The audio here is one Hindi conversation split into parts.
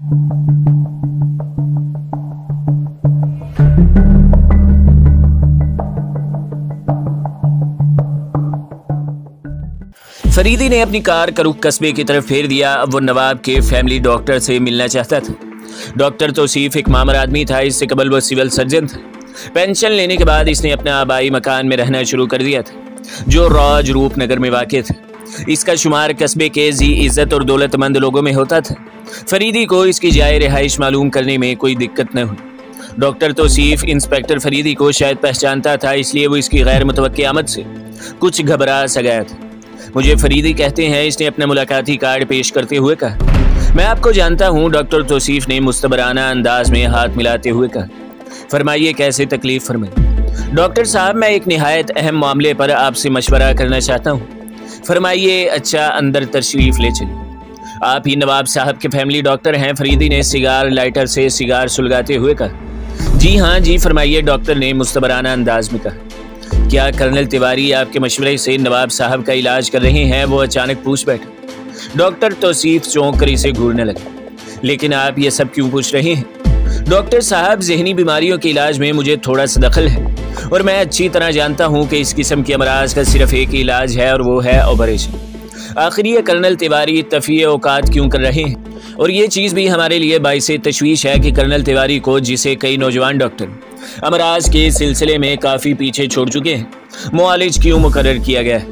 फरीदी ने अपनी कार का रुख कस्बे की तरफ फेर दिया। अब वो नवाब के फैमिली डॉक्टर से मिलना चाहता था। डॉक्टर तौसीफ एक मामर आदमी था। इससे कबल वो सिविल सर्जन था। पेंशन लेने के बाद इसने अपने आबाई मकान में रहना शुरू कर दिया था, जो रौज रूपनगर में वाक़ था। इसका शुमार कस्बे के जी इज्जत और दौलतमंद लोगों में होता था। फरीदी को इसकी जाए रिहाइश मालूम करने में कोई दिक्कत न हुई। डॉक्टर तौसीफ इंस्पेक्टर फरीदी को शायद पहचानता था, इसलिए वो इसकी गैर मुतवक्की आमद से कुछ घबरा सा गया था। मुझे फरीदी कहते हैं, इसने अपना मुलाकाती कार्ड पेश करते हुए कहा। मैं आपको जानता हूँ, डॉक्टर तौसीफ ने मुस्तबराना अंदाज में हाथ मिलाते हुए कहा। फरमाइए, कैसे तकलीफ फरमाइए। डॉक्टर साहब, मैं एक निहायत अहम मामले पर आपसे मशवरा करना चाहता हूँ। फरमाइए। अच्छा, अंदर तशरीफ ले चलिए। आप ही नवाब साहब के फैमिली डॉक्टर हैं? फरीदी ने सिगार लाइटर से सिगार सुलगाते हुए कहा। जी हाँ जी, फरमाइए, डॉक्टर ने मुस्तबराना अंदाज में कहा। क्या कर्नल तिवारी आपके मशवरे से नवाब साहब का इलाज कर रहे हैं? वो अचानक पूछ बैठा। डॉक्टर तौसीफ चौंक कर इसे घूरने लगे। लेकिन आप ये सब क्यों पूछ रहे हैं? डॉक्टर साहब, जहनी बीमारियों के इलाज में मुझे थोड़ा सा दखल है और मैं अच्छी तरह जानता हूँ कि इस किस्म के अमराज का सिर्फ एक ही इलाज है और वो है ऑपरेशन। आखिर ये कर्नल तिवारी तफिये औकात क्यों कर रहे हैं? और ये चीज़ भी हमारे लिए बाइसे तशवीश है कि कर्नल तिवारी को, जिसे कई नौजवान डॉक्टर अमराज के सिलसिले में काफ़ी पीछे छोड़ चुके हैं, मुआलिज क्यों मुकर्रर किया गया है?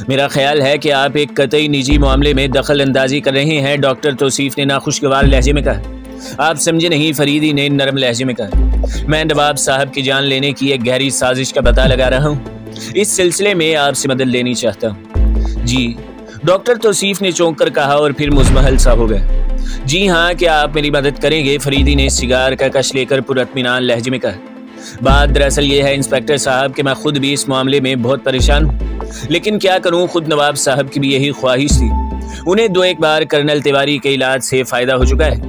मेरा ख्याल है कि आप एक कतई निजी मामले में दखल अंदाजी कर रहे हैं। डॉक्टर तौसीफ ने नाखुशगवार लहजे में कहा। आप समझे नहीं, फरीदी ने नरम लहजे में कहा। मैं नवाब साहब की जान लेने की एक गहरी साजिश का पता लगा रहा हूँ। इस सिलसिले में आपसे मदद लेनी चाहता हूँ। जी, डॉक्टर तौसीफ ने चौंक कर कहा और फिर मुज़महल सा हो गया। जी हाँ, क्या आप मेरी मदद करेंगे? फरीदी ने सिगार का कश लेकर पुरअत्मीनान लहजे में कहा। बात दरअसल ये है इंस्पेक्टर साहब कि मैं खुद भी इस मामले में बहुत परेशान हूँ, लेकिन क्या करूँ, खुद नवाब साहब की भी यही ख्वाहिश थी। उन्हें 2-1 बार कर्नल तिवारी के इलाज से फ़ायदा हो चुका है,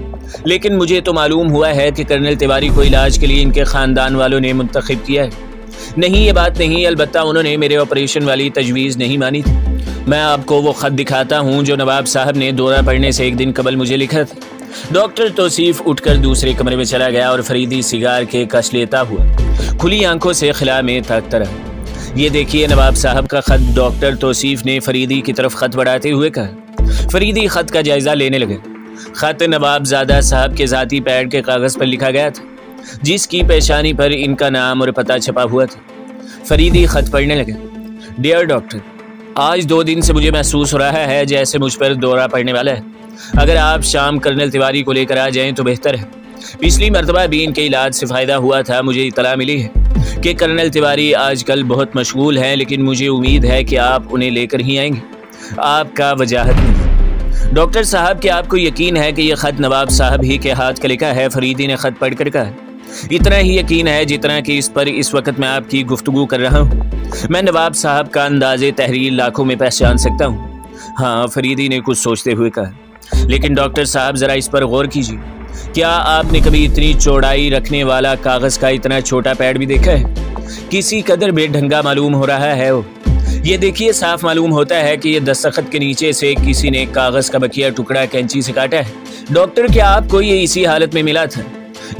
लेकिन मुझे तो मालूम हुआ है कि कर्नल तिवारी को इलाज के लिए इनके ख़ानदान वालों ने मुंतखब किया है। नहीं, ये बात नहीं, अलबत्ता उन्होंने मेरे ऑपरेशन वाली तजवीज़ नहीं मानी थी। मैं आपको वो ख़त दिखाता हूँ जो नवाब साहब ने दौरा पड़ने से एक दिन कबल मुझे लिखा था। डॉक्टर तौसीफ उठकर दूसरे कमरे में चला गया और फरीदी सिगार के कश लेता हुआ खुली आंखों से खिला में ताकता रहा। ये देखिए नवाब साहब का ख़त। डॉक्टर तौसीफ ने फरीदी की तरफ ख़त बढ़ाते हुए कहा। फरीदी ख़त का जायज़ा लेने लगे। ख़त नवाबजादा साहब के ज़ाती पैड के कागज़ पर लिखा गया था, जिसकी पेशानी पर इनका नाम और पता छपा हुआ था। फरीदी ख़त पढ़ने लगे। डियर डॉक्टर, आज 2 दिन से मुझे महसूस हो रहा है जैसे मुझ पर दौरा पड़ने वाला है। अगर आप शाम कर्नल तिवारी को लेकर आ जाएं तो बेहतर है। पिछली मरतबा भी इनके इलाज से फ़ायदा हुआ था। मुझे इतला मिली है कि कर्नल तिवारी आजकल बहुत मशगूल हैं, लेकिन मुझे उम्मीद है कि आप उन्हें लेकर ही आएंगे। आपका वजाहत नहीं। डॉक्टर साहब, क्या आपको यकीन है कि यह ख़त नवाब साहब ही के हाथ का लिखा है? फरीदी ने ख़त पढ़कर कहा। इतना ही यकीन है जितना कि इस पर इस वक्त मैं आपकी गुफ्तगू कर रहा हूँ। मैं नवाब साहब का अंदाज़े तहरीर लाखों में पहचान सकता हूँ। हाँ, फरीदी ने कुछ सोचते हुए कहा। लेकिन डॉक्टर साहब, ज़रा इस पर गौर कीजिए। क्या आपने कभी इतनी चौड़ाई रखने वाला कागज़ का इतना छोटा पैड भी देखा है? किसी कदर बेढंगा मालूम हो रहा है वो। ये देखिए, साफ मालूम होता है कि ये दस्तखत के नीचे से किसी ने कागज़ का बकिया टुकड़ा कैंची से काटा है। डॉक्टर, क्या आपको ये इसी हालत में मिला था?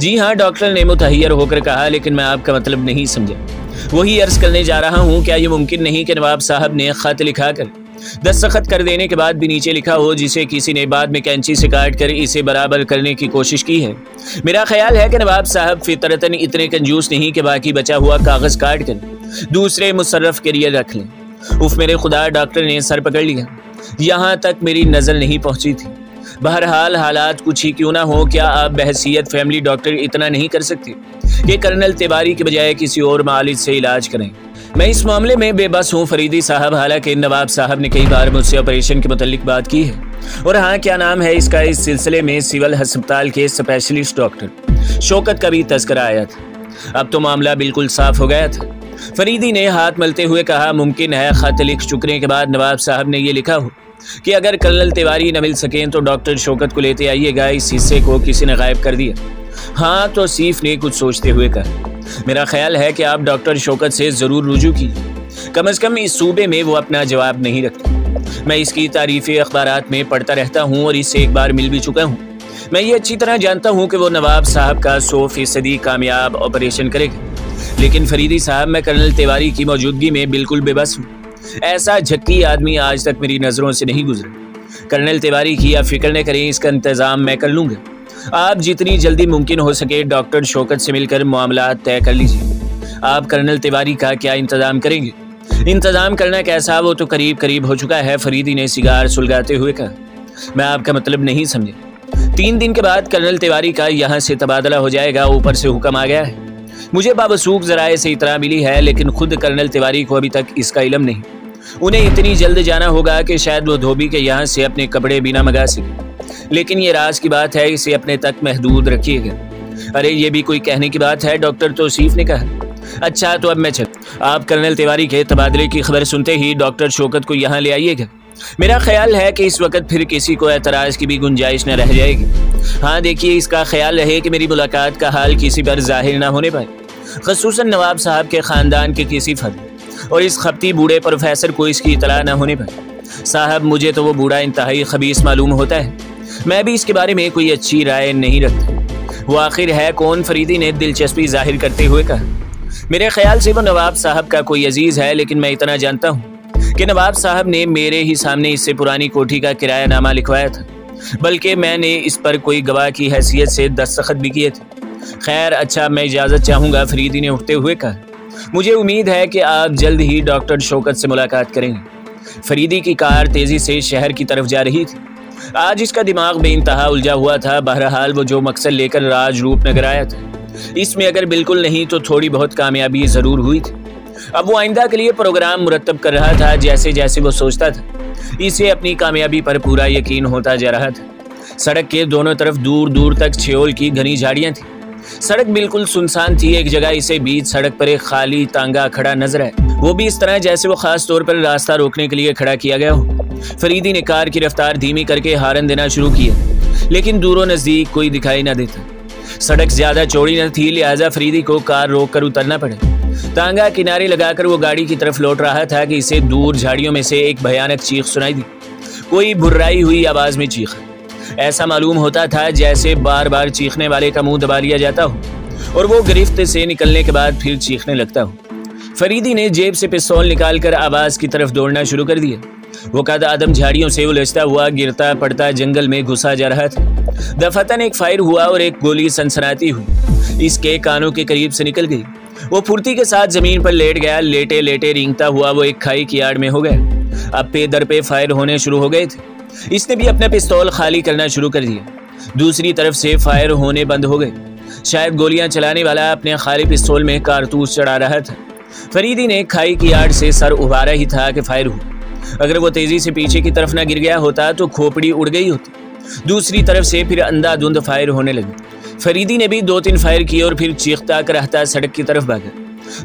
जी हाँ, डॉक्टर ने मुतहैयर होकर कहा। लेकिन मैं आपका मतलब नहीं समझा। वही अर्ज़ करने जा रहा हूँ, क्या ये मुमकिन नहीं कि नवाब साहब ने ख़त लिखा कर दस्तखत कर देने के बाद भी नीचे लिखा हो, जिसे किसी ने बाद में कैंची से काट कर इसे बराबर करने की कोशिश की है? मेरा ख्याल है कि नवाब साहब फितरतन इतने कंजूस नहीं कि बाकी बचा हुआ कागज़ काट कर दूसरे मुसर्रफ के लिए रख लें। उफ मेरे खुदा, डॉक्टर ने सर पकड़ लिया। यहाँ तक मेरी नज़र नहीं पहुँची थी। बहरहाल, हालात कुछ ही क्यों ना हो, क्या आप बहसीयत फैमिली डॉक्टर इतना नहीं कर सकते कि कर्नल तिवारी के बजाय किसी और मालिज से इलाज करें? मैं इस मामले में बेबस हूँ फरीदी साहब। हालांकि नवाब साहब ने कई बार मुझसे ऑपरेशन के मुतल्लिक बात की है। और हाँ, क्या नाम है इसका, इस सिलसिले में सिविल अस्पताल के स्पेशलिस्ट डॉक्टर शौकत का भी तस्करा आया था। अब तो मामला बिल्कुल साफ हो गया था। फरीदी ने हाथ मलते हुए कहा। मुमकिन है ख़त लिख चुकने के बाद नवाब साहब ने ये लिखा हो कि अगर कर्नल तिवारी न मिल सकें तो डॉक्टर शौकत को लेते आइएगा। इस हिस्से को किसी ने गायब कर दिया। हाँ, तो सीफ ने कुछ सोचते हुए कहा। मेरा ख्याल है कि आप डॉक्टर शौकत से ज़रूर रुजू कीजिए। कम अज़ कम इस सूबे में वो अपना जवाब नहीं रखते। मैं इसकी तारीफ़ें अखबारात में पढ़ता रहता हूँ और इससे एक बार मिल भी चुका हूँ। मैं ये अच्छी तरह जानता हूँ कि वो नवाब साहब का 100% कामयाब ऑपरेशन करेगा, लेकिन फरीदी साहब, मैं कर्नल तिवारी की मौजूदगी में बिल्कुल बेबस हूँ। ऐसा झक्की आदमी आज तक मेरी नज़रों से नहीं गुजरा। कर्नल तिवारी की आप फिक्र न करें, इसका इंतज़ाम मैं कर लूँगा। आप जितनी जल्दी मुमकिन हो सके डॉक्टर शौकत से मिलकर मामला तय कर लीजिए। आप कर्नल तिवारी का क्या इंतज़ाम करेंगे? इंतज़ाम करना कैसा, वो तो करीब करीब हो चुका है, फरीदी ने सिगार सुलगाते हुए कहा। मैं आपका मतलब नहीं समझा। 3 दिन के बाद कर्नल तिवारी का यहाँ से तबादला हो जाएगा। ऊपर से हुक्म आ गया है। मुझे बावसूख ज़राए से इतला मिली है, लेकिन खुद कर्नल तिवारी को अभी तक इसका इल्म नहीं। उन्हें इतनी जल्द जाना होगा कि शायद वो धोबी के यहाँ से अपने कपड़े बिना मंगा सके, लेकिन ये राज की बात है, इसे अपने तक महदूद रखिएगा। अरे ये भी कोई कहने की बात है, डॉक्टर तौसीफ ने कहा। अच्छा तो अब मैं चल। आप कर्नल तिवारी के तबादले की खबर सुनते ही डॉक्टर शौकत को यहाँ ले आइएगा। मेरा ख्याल है कि इस वक्त फिर किसी को एतराज़ की भी गुंजाइश न रह जाएगी। हाँ देखिए, इसका ख्याल रहे कि मेरी मुलाकात का हाल किसी पर जाहिर ना होने पाए, ख़ुसूसन नवाब साहब के ख़ानदान के किसी फर्द और इस खपती बूढ़े प्रोफेसर को इसकी इतला ना होने पाए। साहब, मुझे तो वो बूढ़ा इंतहाई खबीस मालूम होता है। मैं भी इसके बारे में कोई अच्छी राय नहीं रखता। वो आखिर है कौन? फरीदी ने दिलचस्पी जाहिर करते हुए कहा। मेरे ख्याल से वो नवाब साहब का कोई अजीज़ है, लेकिन मैं इतना जानता हूँ कि नवाब साहब ने मेरे ही सामने इससे पुरानी कोठी का किरायानामा लिखवाया था, बल्कि मैंने इस पर कोई गवाह की हैसियत से दस्तखत भी किए थे। खैर अच्छा, मैं इजाज़त चाहूँगा, फरीदी ने उठते हुए कहा। मुझे उम्मीद है कि आप जल्द ही डॉक्टर शौकत से मुलाकात करेंगे। फरीदी की कार तेज़ी से शहर की तरफ जा रही थी। आज इसका दिमाग बेइंतहा उलझा हुआ था। बहरहाल वो जो मकसद लेकर राज रूपनगर आया था, इसमें अगर बिल्कुल नहीं तो थोड़ी बहुत कामयाबी ज़रूर हुई थी। अब वो आइंदा के लिए प्रोग्राम मुरतब कर रहा था। जैसे जैसे वो सोचता था, इसे अपनी कामयाबी पर पूरा यकीन होता जा रहा था। सड़क के दोनों तरफ दूर दूर तक छेओल की घनी झाड़ियाँ थीं। सड़क बिल्कुल सुनसान थी। एक जगह इसे बीच सड़क पर एक खाली तांगा खड़ा नजर आया, वो भी इस तरह जैसे वो खास तौर पर रास्ता रोकने के लिए खड़ा किया गया हो। फरीदी ने कार की रफ्तार धीमी करके हारन देना शुरू किया, लेकिन दूरों नजदीक कोई दिखाई न देता। सड़क ज्यादा चौड़ी न थी, लिहाजा फरीदी को कार रोक कर उतरना पड़ा। तांगा किनारे लगाकर वो गाड़ी की तरफ लौट रहा था कि इसे दूर झाड़ियों में से एक भयानक चीख सुनाई दी। कोई भुर्राई हुई आवाज में चीखा। ऐसा मालूम होता था जैसे बार बार चीखने वाले का मुंह दबा लिया जाता हो और वो गिरफ्त से निकलने के बाद फिर चीखने लगता हो। फरीदी ने जेब से पिस्तौल निकालकर आवाज की तरफ दौड़ना शुरू कर दिया। वो कद आदम झाड़ियों से उलझता हुआ गिरता पड़ता जंगल में घुसा जा रहा था। दफतन एक फायर हुआ और एक गोली सनसनाती हुई इसके कानों के करीब से निकल गई। वो फुर्ती के साथ जमीन पर लेट गया। लेटे लेटे रेंगता हुआ वो एक खाई की आड़ में हो गया। अब पे दर पे फायर होने शुरू हो गए थे। इसने भी अपना पिस्तौल खाली करना शुरू कर दिया। दूसरी तरफ से फायर होने बंद हो गए। शायद गोलियां चलाने वाला अपने खाली पिस्तौल में कारतूस चढ़ा रहा था। फरीदी ने खाई की आड़ से सर उभारा ही था कि फायर हुआ। अगर वो तेजी से पीछे की तरफ ना गिर गया होता तो खोपड़ी उड़ गई होती। दूसरी तरफ से फिर अंधाधुंध फायर होने लगे। फरीदी ने भी 2-3 फायर किए और फिर चीखता कराहता सड़क की तरफ भागा।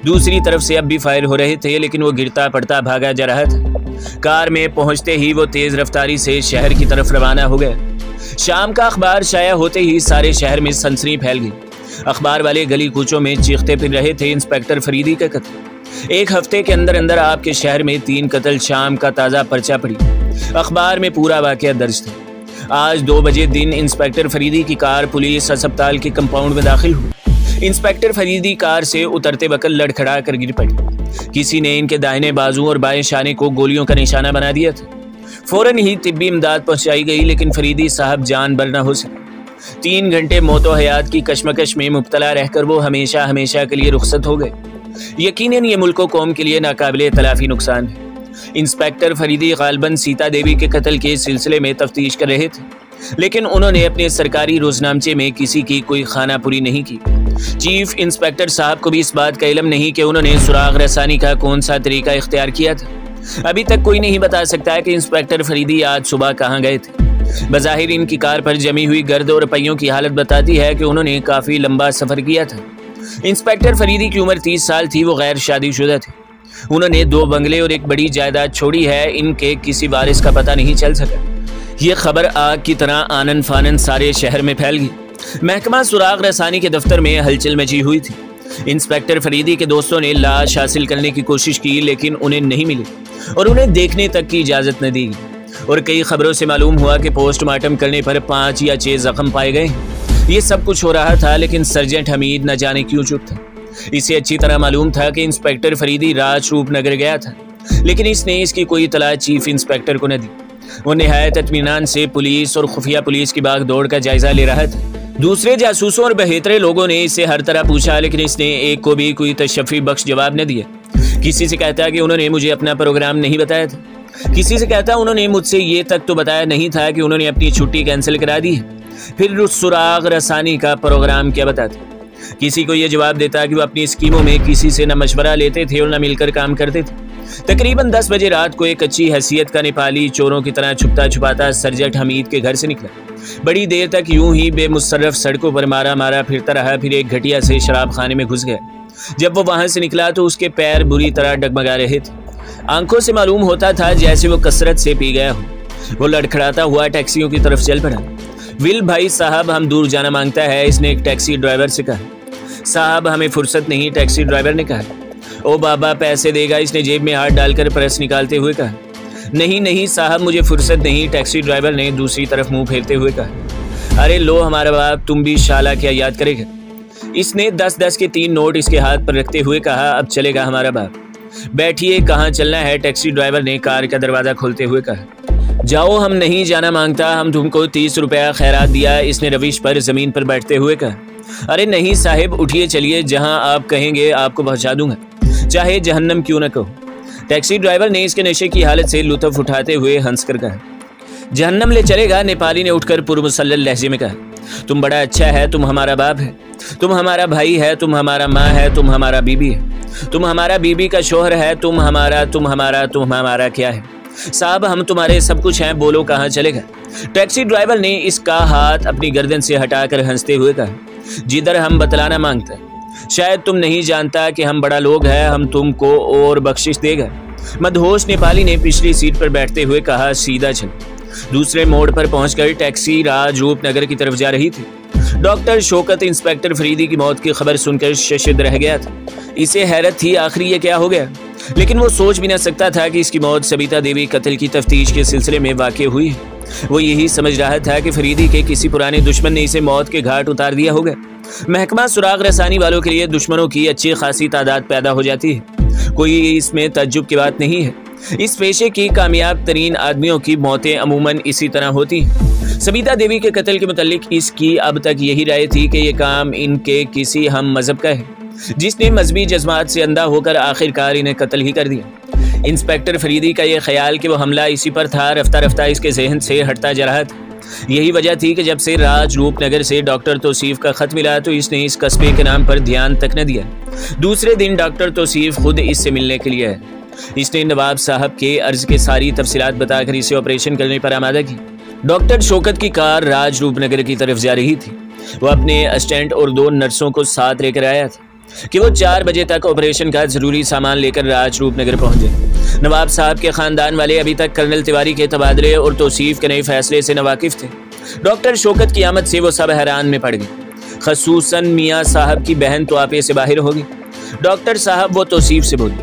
दूसरी तरफ से अब भी फायर हो रहे थे, लेकिन वो गिरता पड़ता भागा जा रहा था। कार में पहुंचते ही वो तेज रफ्तारी से शहर की तरफ रवाना हो गया। शाम का अखबार शाया होते ही सारे शहर में सनसनी फैल गई। अखबार वाले गली कूचों में चीखते फिर रहे थे इंस्पेक्टर फरीदी का कत्ल। 1 हफ्ते के अंदर अंदर आपके शहर में 3 कत्ल। शाम का ताज़ा पर्चा पड़ी। अखबार में पूरा वाकया दर्ज था। आज 2 बजे दिन इंस्पेक्टर फरीदी की कार पुलिस अस्पताल के कंपाउंड में दाखिल हुई। इंस्पेक्टर फरीदी कार से उतरते वक्त लड़खड़ा कर गिर पड़ी। किसी ने इनके दाहिने बाजू और बाएं शाने को गोलियों का निशाना बना दिया था। फौरन ही तिब्बी इमदाद पहुंचाई गई, लेकिन फरीदी साहब जान बर न हो सके। 3 घंटे मौतो हयात की कशमकश में मुब्तला रहकर वो हमेशा हमेशा के लिए रुखसत हो गए। यकीनन ये मुल्क कौम के लिए नाकाबिले तलाफी नुकसान है। इंस्पेक्टर फरीदी गालबन सीता देवी के कत्ल के सिलसिले में तफ्तीश कर रहे थे, लेकिन उन्होंने अपने सरकारी रोजनामचे में किसी की कोई खानापुरी नहीं की। चीफ इंस्पेक्टर साहब को भी इस बात का इल्म नहीं कि उन्होंने सुराग रसानी का कौन सा तरीका इख्तियार किया था। अभी तक कोई नहीं बता सकता है कि इंस्पेक्टर फरीदी आज सुबह कहाँ गए थे। बज़ाहिर इनकी कार पर जमी हुई गर्द और पहियों की हालत बताती है कि उन्होंने काफ़ी लंबा सफ़र किया था। इंस्पेक्टर फरीदी की उम्र 30 साल थी। वो गैर शादीशुदा थे। उन्होंने 2 बंगले और एक बड़ी जायदाद छोड़ी है। इनके किसी वारिस का पता नहीं चल सका। ये खबर आग की तरह आनन फानन सारे शहर में फैल गई। महकमा सुराग रसानी के दफ्तर में हलचल मची हुई थी। इंस्पेक्टर फरीदी के दोस्तों ने लाश हासिल करने की कोशिश की, लेकिन उन्हें नहीं मिली और उन्हें देखने तक की इजाज़त न दी। और कई खबरों से मालूम हुआ कि पोस्टमार्टम करने पर 5 या 6 जख्म पाए गए। ये सब कुछ हो रहा था, लेकिन सर्जेंट हमीद न जाने क्यों चुप था। इसे अच्छी तरह मालूम था कि इंस्पेक्टर फरीदी राज रूपनगर गया था, लेकिन इसने इसकी कोई इतला चीफ इंस्पेक्टर को न दी। वो निहायत इत्मीनान से पुलिस और खुफिया पुलिस की बागदौड़ का जायजा ले रहा था। दूसरे जासूसों और बहेतरे लोगों ने इससे हर तरह पूछा, लेकिन इसने एक को भी कोई तशफ़ी बख्श जवाब न दिया। किसी से कहता कि उन्होंने मुझे अपना प्रोग्राम नहीं बताया था, किसी से कहता उन्होंने मुझसे ये तक तो बताया नहीं था कि उन्होंने अपनी छुट्टी कैंसिल करा दी है। फिर सुराग रसानी का प्रोग्राम क्या बताते। किसी को यह जवाब देता कि वो अपनी स्कीमों में किसी से न मशवरा लेते थे और न मिलकर काम करते थे। तकरीबन 10 बजे रात को एक अच्छी हैसियत का नेपाली चोरों की तरह छुपता छुपाता सर्जेंट हमीद के घर से निकला। बड़ी देर तक यूं ही बेमुशर्रफ सड़कों पर मारा मारा फिरता रहा, फिर एक घटिया से शराब खाने में घुस गया। जब वो वहां से निकला तो उसके पैर बुरी तरह डगमगा रहे थे। आंखों से मालूम होता था जैसे वो कसरत से पी गया हो। वो लड़खड़ाता हुआ टैक्सियों की तरफ चल पड़ा। विल भाई साहब, हम दूर जाना मांगता है, इसने एक टैक्सी ड्राइवर से कहा। साहब हमें फुर्सत नहीं, टैक्सी ड्राइवर ने कहा। ओ बाबा पैसे देगा, इसने जेब में हाथ डालकर पर्स निकालते हुए कहा। नहीं नहीं साहब मुझे फुर्सत नहीं, टैक्सी ड्राइवर ने दूसरी तरफ मुंह फेरते हुए कहा। अरे लो हमारा बाप, तुम भी शाला क्या याद करेगा। इसने 10-10 के 3 नोट इसके हाथ पर रखते हुए कहा। अब चलेगा हमारा बाप। बैठिए, कहाँ चलना है, टैक्सी ड्राइवर ने कार का दरवाजा खोलते हुए कहा। जाओ, हम नहीं जाना मांगता, हम तुमको 30 रुपया खैरात दिया, इसने रविश पर जमीन पर बैठते हुए कहा। अरे नहीं साहिब उठिए, चलिए, जहां आप कहेंगे आपको पहुंचा दूंगा, चाहे जहन्नम क्यों न कहो। टैक्सी ड्राइवर ने इसके नशे की हालत से लुत्फ उठाते हुए हंसकर कहा। जहन्नम ले चलेगा, नेपाली ने उठकर पुरमुसल्लल लहजे में कहा। तुम बड़ा अच्छा है, तुम हमारा बाप है, तुम हमारा भाई है, तुम हमारा माँ है, तुम हमारा बीबी है, तुम हमारा बीबी का शोहर है, तुम हमारा क्या है साहब, हम तुम्हारे सब कुछ हैं, बोलो कहाँ चलेगा। टैक्सी ड्राइवर ने इसका हाथ अपनी गर्दन से हटाकर हंसते हुए कहा। जिधर हम बतलाना मांगते, शायद तुम नहीं जानता कि हम बड़ा लोग हैं, हम तुमको और बख्शिश देगा। मदहोश नेपाली ने पिछली सीट पर बैठते हुए कहा। सीधा चल। दूसरे मोड़ पर पहुंचकर टैक्सी राज रूपनगर की तरफ जा रही थी। डॉक्टर शौकत इंस्पेक्टर फरीदी की मौत की खबर सुनकर शशिद रह गया था। इसे हैरत थी आखिर ये क्या हो गया, लेकिन वो सोच भी न सकता था कि इसकी मौत सबिता देवी कत्ल की तफ्तीश के सिलसिले में वाक़ई हुई है। वो यही समझ रहा था कि फरीदी के किसी पुराने दुश्मन ने इसे मौत के घाट उतार दिया होगा। महकमा सुराग रसानी वालों के लिए दुश्मनों की अच्छी खासी तादाद पैदा हो जाती है, कोई इसमें तज्जुब की बात नहीं है। इस पेशे की कामयाब तरीन आदमियों की मौतें अमूमन इसी तरह होती हैं। सबिता देवी के कत्ल के मुतालिक इसकी अब तक यही राय थी कि ये काम इनके किसी हम मजहब का है, जिसने मजहबी जज्बात से अंधा होकर आखिरकार इन्हें कत्ल ही कर दिया। इंस्पेक्टर फरीदी का यह ख्याल कि वो हमला इसी पर था, रफ्ता रफ्ता इसके जहन से हटता जा रहा था। यही वजह थी कि जब से राज रूपनगर से डॉक्टर तौसीफ का खत मिला तो इसने इस कस्बे के नाम पर ध्यान तक न दिया। दूसरे दिन डॉक्टर तौसीफ खुद इससे मिलने के लिए आए। इसने नवाब साहब के अर्ज के सारी तफसीलात बताकर इसे ऑपरेशन करने पर आमादा की। डॉक्टर शौकत की कार राज रूपनगर की तरफ जा रही थी। वो अपने असिस्टेंट और 2 नर्सों को साथ लेकर आया था कि वो 4 बजे तक ऑपरेशन का जरूरी सामान लेकर राज रूपनगर पहुंचे। नवाब साहब के खानदान वाले अभी तक कर्नल तिवारी के तबादले और तौसीफ के नए फैसले से नावाकिफ थे। डॉक्टर शौकत की आमद से वो सब हैरान में पड़ गए, खसूसन मियाँ साहब की बहन तो आपे से बाहर होगी। डॉक्टर साहब वो तौसीफ से बोली,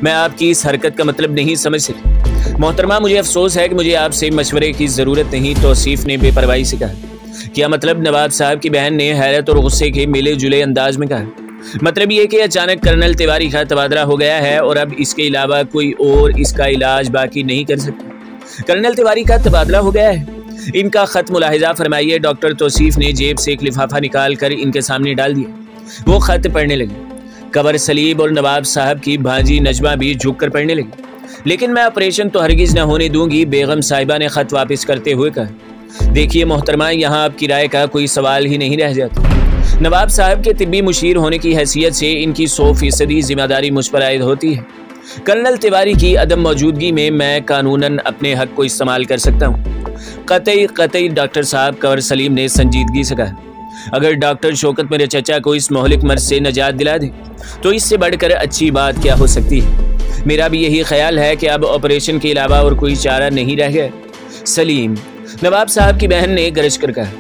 मैं आपकी इस हरकत का मतलब नहीं समझ सकी। मोहतरमा मुझे अफसोस है कि मुझे आपसे मशवरे की ज़रूरत नहीं, तौसीफ ने बेपरवाही से कहा। क्या मतलब? नवाब साहब की बहन ने हैरत और गुस्से के मिले जुले अंदाज में कहा। मतलब ये कि अचानक कर्नल तिवारी का तबादला हो गया है और अब इसके अलावा कोई और इसका इलाज बाकी नहीं कर सकता। कर्नल तिवारी का तबादला हो गया है, इनका खत मुलाहिजा फरमाइए। डॉक्टर तौसीफ ने जेब से एक लिफाफा निकाल कर इनके सामने डाल दिया। वो खत पढ़ने लगे। कवर सलीब और नवाब साहब की भांजी नजमा भी झुक कर पढ़ने लगी। लेकिन मैं ऑपरेशन तो हरगिज न होने दूंगी, बेगम साहिबा ने खत वापस करते हुए कहा। देखिए मोहतरमा, यहाँ आपकी राय का कोई सवाल ही नहीं रह जाता। नवाब साहब के तिब्बी मुशीर होने की हैसियत से इनकी 100% जिम्मेदारी मुझ पर आयद होती है। कर्नल तिवारी की अदम मौजूदगी में मैं कानूनन अपने हक को इस्तेमाल कर सकता हूँ। कतई डॉक्टर साहब, कवर सलीम ने संजीदगी से कहा। अगर डॉक्टर शौकत मेरे चचा को इस मोहलिक मर्ज से निजात दिला दे तो इससे बढ़कर अच्छी बात क्या हो सकती है। मेरा भी यही ख्याल है कि अब ऑपरेशन के अलावा और कोई चारा नहीं रह गया। सलीम, नवाब साहब की बहन ने गरज कर कहा।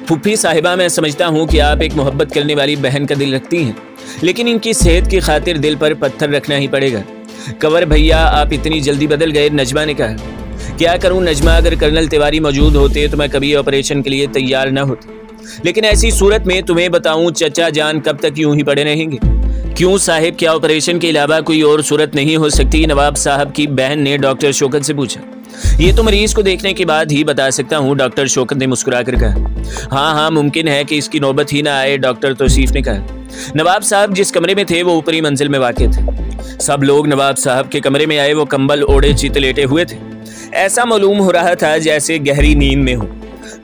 फुफ्फी साहिबा, मैं समझता हूँ कि आप एक मोहब्बत करने वाली बहन का दिल रखती हैं, लेकिन इनकी सेहत की खातिर दिल पर पत्थर रखना ही पड़ेगा। कंवर भैया, आप इतनी जल्दी बदल गए, नजमा ने कहा। क्या करूं नजमा, अगर कर्नल तिवारी मौजूद होते तो मैं कभी ऑपरेशन के लिए तैयार न होती, लेकिन ऐसी सूरत में तुम्हें बताऊं चचा जान कब तक यूं ही पड़े रहेंगे। क्यों साहिब, क्या ऑपरेशन के अलावा कोई और सूरत नहीं हो सकती? नवाब साहब की बहन ने डॉक्टर शौकत से पूछा। ये तो मरीज को देखने के बाद ही बता सकता हूँ, डॉक्टर शौकत ने मुस्कुरा कर कहा। हाँ, मुमकिन है कि इसकी नौबत ही ना आए, डॉक्टर तौसीफ ने कहा। नवाब साहब जिस कमरे में थे वो ऊपरी मंजिल में वाक़ थे। सब लोग नवाब साहब के कमरे में आए। वो कंबल ओढ़े चित लेटे हुए थे। ऐसा मालूम हो रहा था जैसे गहरी नींद में हो।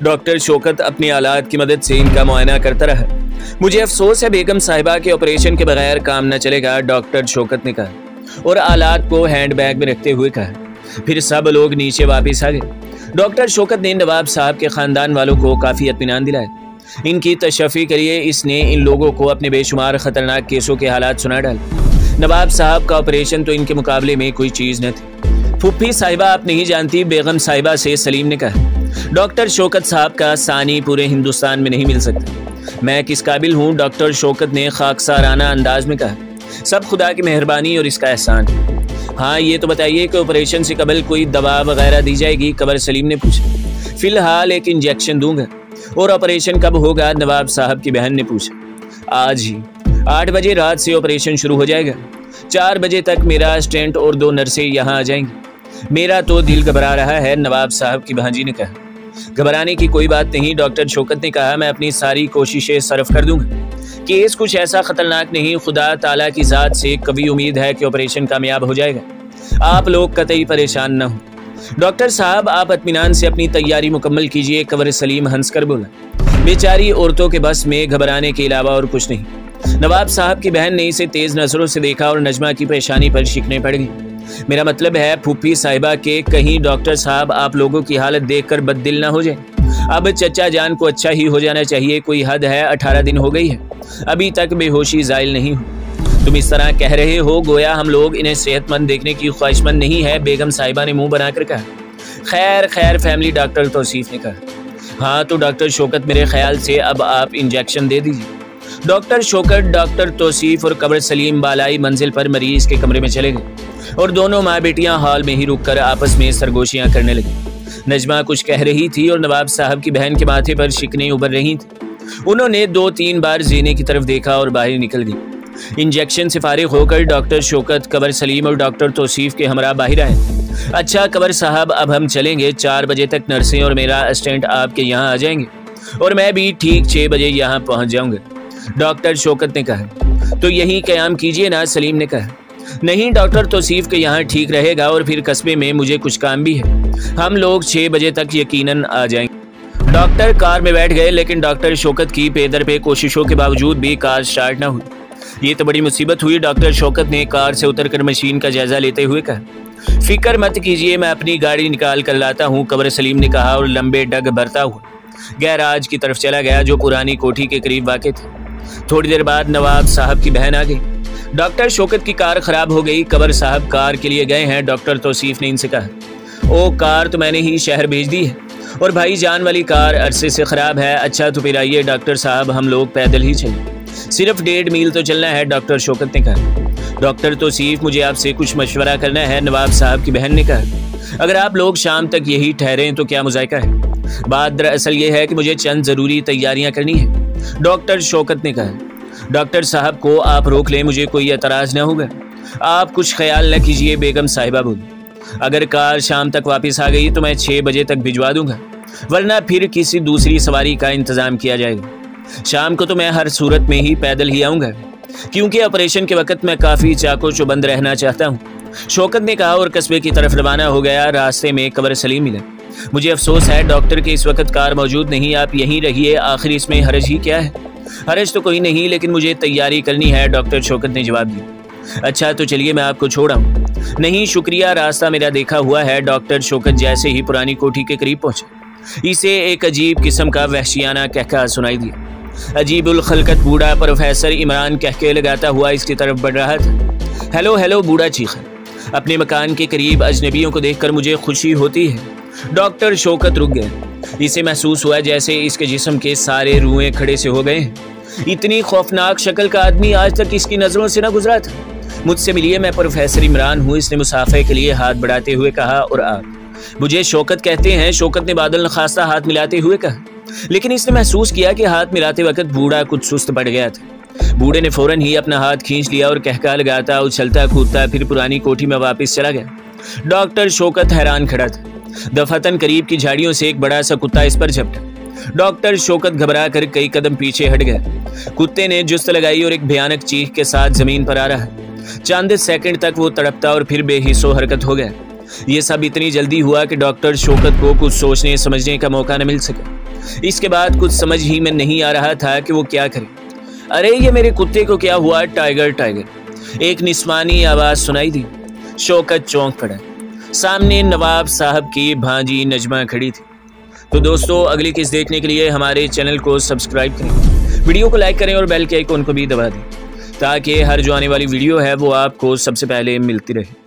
डॉक्टर शौकत अपनी आलात की मदद से इनका मुआयना करता रहा। मुझे अफसोस है बेगम साहिबा के ऑपरेशन के बगैर काम न चलेगा, डॉक्टर शौकत ने कहा और आलात को हैंडबैग में रखते हुए कहा। फिर सब लोग नीचे वापस आ गए। डॉक्टर शौकत ने नवाब साहब के खानदान वालों को काफ़ी इत्मीनान दिलाया। इनकी तशफ़ी करिए, इसने इन लोगों को अपने बेशुमार ख़तरनाक केसों के हालात सुना डाले। नवाब साहब का ऑपरेशन तो इनके मुकाबले में कोई चीज़ न थी। फुप्पी साहिबा आप नहीं जानती, बेगम साहिबा से सलीम ने कहा। डॉक्टर शौकत साहब का सानी पूरे हिंदुस्तान में नहीं मिल सकता। मैं किस काबिल हूँ, डॉक्टर शौकत ने खाकसाराना अंदाज में कहा। सब खुदा की मेहरबानी और इसका एहसान। हाँ, ये तो बताइए कि ऑपरेशन से कबल कोई दवा वगैरह दी जाएगी? कबर सलीम ने पूछा। फिलहाल एक इंजेक्शन दूंगा। और ऑपरेशन कब होगा? नवाब साहब की बहन ने पूछा। आज ही 8 बजे रात से ऑपरेशन शुरू हो जाएगा। 4 बजे तक मेरा स्टेंट और 2 नर्सें यहाँ आ जाएंगी। मेरा तो दिल घबरा रहा है, नवाब साहब की भांजी ने कहा। घबराने की कोई बात नहीं, डॉक्टर शौकत ने कहा। मैं अपनी सारी कोशिशें सर्फ कर दूंगा। केस कुछ ऐसा खतरनाक नहीं। खुदा ताला की ज़ात से कभी उम्मीद है कि ऑपरेशन कामयाब हो जाएगा। आप लोग कतई परेशान न हो। डॉक्टर साहब आप इत्मीनान से अपनी तैयारी मुकम्मल कीजिए, कबर सलीम हंसकर बोला। बेचारी औरतों के बस में घबराने के अलावा और कुछ नहीं। नवाब साहब की बहन ने इसे तेज नजरों से देखा और नजमा की परेशानी पर शिकने पड़ गई। मेरा मतलब है फूफी साहिबा के कहीं डॉक्टर साहब आप लोगों की हालत देखकर बददिल ना हो जाए। अब चचा जान को अच्छा ही हो जाना चाहिए। कोई हद है, 18 दिन हो गई है, अभी तक बेहोशी ज़ाइल नहीं हो। तुम इस तरह कह रहे हो गोया हम लोग इन्हें सेहतमंद देखने की ख्वाहिशमंद नहीं है, बेगम साहिबा ने मुंह बनाकर कहा। खैर खैर फैमिली डॉक्टर तौसीफ ने कहा। हाँ तो डॉक्टर शौकत, मेरे ख्याल से अब आप इंजेक्शन दे दीजिए। डॉक्टर शौकत, डॉक्टर तौसीफ और कबर सलीम बालाई मंजिल पर मरीज के कमरे में चले गए और दोनों माँ बेटियां हॉल में ही रुककर आपस में सरगोशियां करने लगी। नजमा कुछ कह रही थी और नवाब साहब की बहन के माथे पर शिकने उभर रही थी। उन्होंने 2-3 बार जीने की तरफ देखा और बाहर निकल गई। इंजेक्शन से फारिग होकर डॉक्टर शौकत, कबर सलीम और डॉक्टर तौसीफ के हमरा बाहर आए। अच्छा कबर साहब, अब हम चलेंगे। 4 बजे तक नर्सें और मेरा असिस्टेंट आपके यहाँ आ जाएंगे और मैं भी ठीक 6 बजे यहाँ पहुँच जाऊँगा, डॉक्टर शौकत ने कहा। तो यही क़याम कीजिए ना, सलीम ने कहा। नहीं, डॉक्टर तौसीफ के यहाँ ठीक रहेगा और फिर कस्बे में मुझे कुछ काम भी है। हम लोग 6 बजे तक यकीनन आ जाएंगे। डॉक्टर कार में बैठ गए, लेकिन डॉक्टर शौकत की पेदर पे कोशिशों के बावजूद भी कार स्टार्ट ना हुई। ये तो बड़ी मुसीबत हुई, डॉक्टर शौकत ने कार से उतरकर मशीन का जायजा लेते हुए कहा। फिक्र मत कीजिए, मैं अपनी गाड़ी निकाल कर लाता हूँ, कबर सलीम ने कहा और लंबे डग भरता हुआ गैराज की तरफ चला गया जो पुरानी कोठी के करीब वाक़ थे। थोड़ी देर बाद नवाब साहब की बहन आ गई। डॉक्टर शौकत की कार खराब हो गई, कबर साहब कार के लिए गए हैं, डॉक्टर तौसीफ ने इनसे कहा। ओ, कार तो मैंने ही शहर भेज दी है और भाई जान वाली कार अरसे से ख़राब है। अच्छा तो फिर आइए डॉक्टर साहब, हम लोग पैदल ही चलें, सिर्फ 1.5 मील तो चलना है, डॉक्टर शौकत ने कहा। डॉक्टर तौसीफ, मुझे आपसे कुछ मशवरा करना है, नवाब साहब की बहन ने कहा। अगर आप लोग शाम तक यही ठहरें तो क्या मुज़ायका है? बात दरअसल ये है कि मुझे चंद ज़रूरी तैयारियां करनी है, डॉक्टर शौकत ने कहा। डॉक्टर साहब को आप रोक लें, मुझे कोई एतराज़ न होगा। आप कुछ ख्याल न कीजिए, बेगम साहिबा बोली। अगर कार शाम तक वापस आ गई तो मैं 6 बजे तक भिजवा दूंगा, वरना फिर किसी दूसरी सवारी का इंतज़ाम किया जाएगा। शाम को तो मैं हर सूरत में ही पैदल ही आऊँगा, क्योंकि ऑपरेशन के वक्त मैं काफ़ी चाको चौबंद रहना चाहता हूँ, शौकत ने कहा और कस्बे की तरफ रवाना हो गया। रास्ते में कबर सलीम मिला। मुझे अफसोस है डॉक्टर के इस वक्त कार मौजूद नहीं, आप यहीं रहिए, आखिर इसमें हरज ही क्या है? हरज तो कोई नहीं, लेकिन मुझे तैयारी करनी है, डॉक्टर शौकत ने जवाब दिया। अच्छा तो चलिए मैं आपको छोड़ाऊँ। नहीं शुक्रिया, रास्ता मेरा देखा हुआ है। डॉक्टर शौकत जैसे ही पुरानी कोठी के करीब पहुंचे, इसे एक अजीब किस्म का वहशियाना कहका सुनाई दिया। अजीबुल खलकत बूढ़ा प्रोफेसर इमरान कहके लगाता हुआ इसकी तरफ बढ़ रहा था। हेलो हेलो, बूढ़ा चीखा। अपने मकान के करीब अजनबियों को देखकर मुझे खुशी होती है। डॉक्टर शौकत रुक गया। इसे महसूस हुआ जैसे इसके जिस्म के सारे रूएं खड़े से हो गए। इतनी खौफनाक शक्ल का आदमी आज तक इसकी नज़रों से न गुजरा था। मुझसे मिलिए, मैं प्रोफेसर इमरान हूँ, इसने मुसाफे के लिए हाथ बढ़ाते हुए कहा। और आप? मुझे शौकत कहते हैं, शौकत ने बादल नखास्ता हाथ मिलाते हुए कहा। लेकिन इसने महसूस किया कि हाथ मिलाते वक्त बूढ़ा कुछ सुस्त पड़ गया था। बूढ़े ने फौरन ही अपना हाथ खींच लिया और कहका लगाता उछलता कूदता फिर पुरानी कोठी में वापस चला गया। डॉक्टर शौकत हैरान खड़ा था। दफातन करीब की झाड़ियों से एक बड़ा सा कुत्ता इस पर झपटा। डॉक्टर शौकत घबरा कर कई कदम पीछे हट गया। कुत्ते ने जुस्त लगाई और एक भयानक चीख के साथ जमीन पर आ रहा। चंद सेकंड तक वो तड़पता और फिर बेहिस्सो हरकत हो गया। ये सब इतनी जल्दी हुआ कि डॉक्टर शौकत को कुछ सोचने समझने का मौका न मिल सका। इसके बाद कुछ समझ ही में नहीं आ रहा था कि वो क्या करे। अरे ये मेरे कुत्ते को क्या हुआ? टाइगर टाइगर, एक निस्वानी आवाज सुनाई दी। शौकत चौंक पड़ा। सामने नवाब साहब की भांजी नजमा खड़ी थी। तो दोस्तों, अगली किस्त देखने के लिए हमारे चैनल को सब्सक्राइब करें, वीडियो को लाइक करें और बेल के आइकन को भी दबा दें ताकि हर जो आने वाली वीडियो है वो आपको सबसे पहले मिलती रहे।